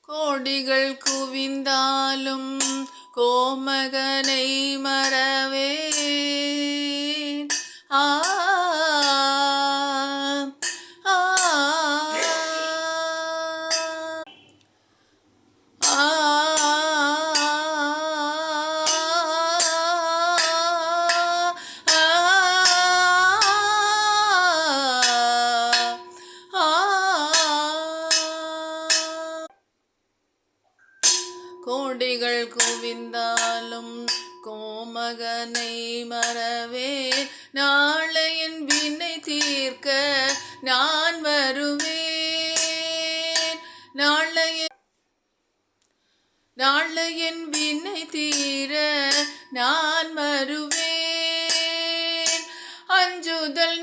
கோடிகள் குவிந்தாலும் கோமகனை மறவேன். ஆ ஆ கோடிகள் குவிந்தாலும் கோமகனை மறவேன். நாளையின் வினை தீர்க்க நான் வருவேன். நாளையின் வினை தீர நான் வருவேன். அஞ்சுதல்